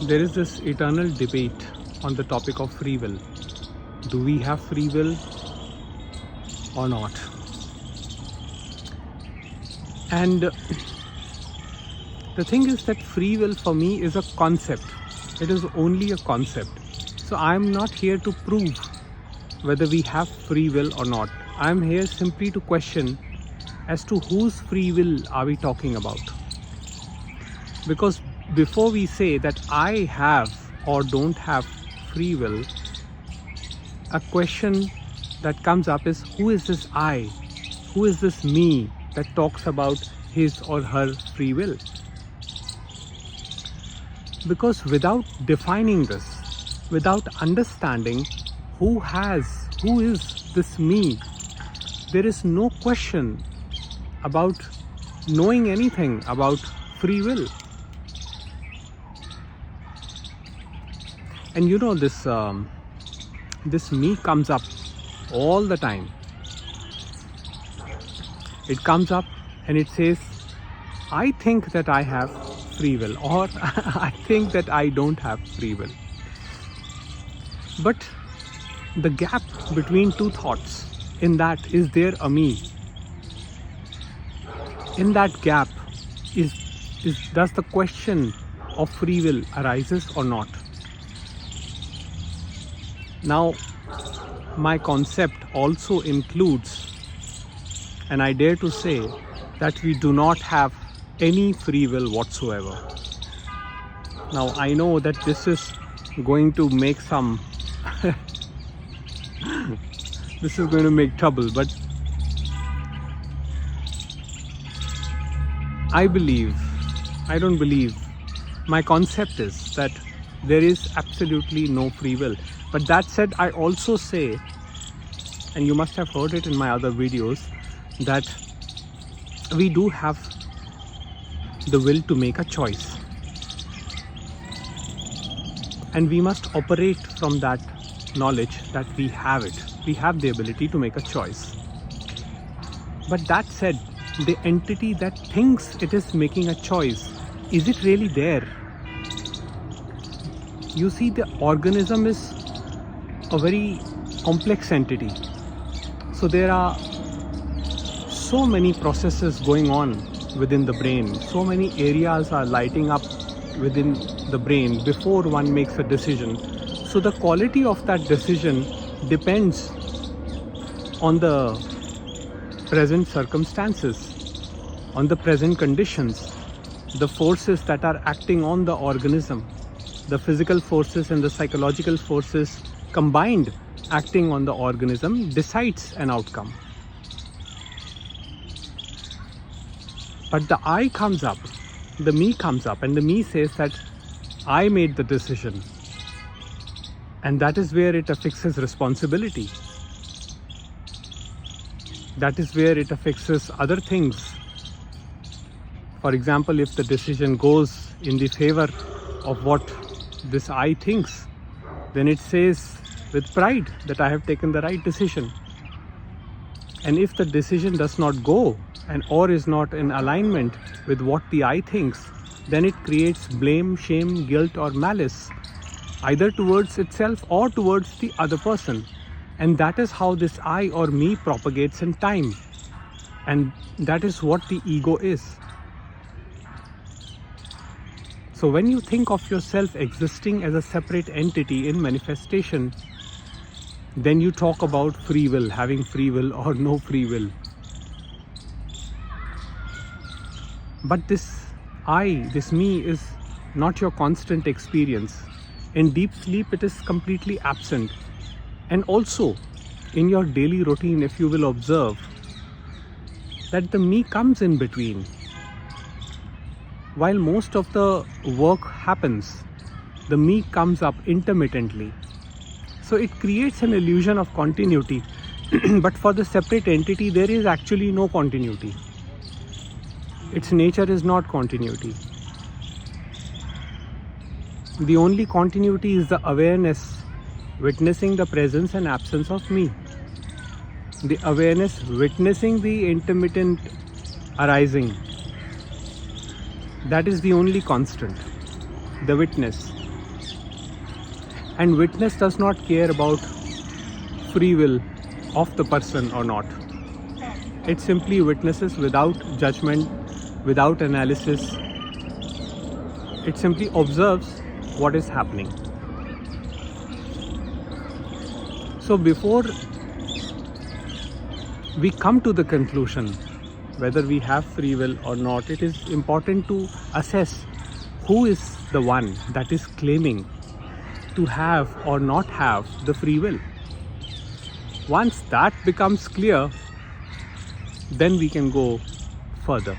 There is this eternal debate on the topic of free will. Do we have free will or not? And the thing is that free will for me is a concept. It is only a concept. So I am not here to prove whether we have free will or not. I am here simply to question as to whose free will are we talking about. Because before we say that I have or don't have free will, a question that comes up is, who is this I? Who is this me that talks about his or her free will? Because without defining this, without understanding who is this me, there is no question about knowing anything about free will. And you know, this me comes up all the time. It comes up and it says, I think that I have free will, or I think that I don't have free will. But the gap between two thoughts, in that is there a me? In that gap, does the question of free will arises or not? Now, my concept also includes, and I dare to say, that we do not have any free will whatsoever. Now, I know that this is going to make some this is going to make trouble, but I don't believe, my concept is that there is absolutely no free will. But that said, I also say, and you must have heard it in my other videos, that we do have the will to make a choice. And we must operate from that knowledge that we have it. We have the ability to make a choice. But that said, the entity that thinks it is making a choice, is it really there? You see, the organism is a very complex entity. So there are so many processes going on within the brain. So many areas are lighting up within the brain before one makes a decision. So the quality of that decision depends on the present circumstances, on the present conditions, the forces that are acting on the organism, the physical forces and the psychological forces combined acting on the organism decides an outcome. But the I comes up, the me comes up, and the me says that I made the decision. And that is where it affixes responsibility. That is where it affixes other things. For example, if the decision goes in the favor of what this I thinks, then it says with pride that I have taken the right decision. And if the decision does not go or is not in alignment with what the I thinks, then it creates blame, shame, guilt or malice, either towards itself or towards the other person. And that is how this I or me propagates in time. And that is what the ego is. So when you think of yourself existing as a separate entity in manifestation, then you talk about free will, having free will or no free will. But this I, this me, is not your constant experience. In deep sleep, it is completely absent. And also, in your daily routine, if you will observe, that the me comes in between. While most of the work happens, the me comes up intermittently. So it creates an illusion of continuity. But for the separate entity, there is actually no continuity. Its nature is not continuity. The only continuity is the awareness witnessing the presence and absence of me. The awareness witnessing the intermittent arising. That is the only constant. The witness. And witness does not care about free will of the person or not. It simply witnesses without judgment, without analysis. It simply observes what is happening. So before we come to the conclusion whether we have free will or not, it is important to assess who is the one that is claiming to have or not have the free will. Once that becomes clear, then we can go further.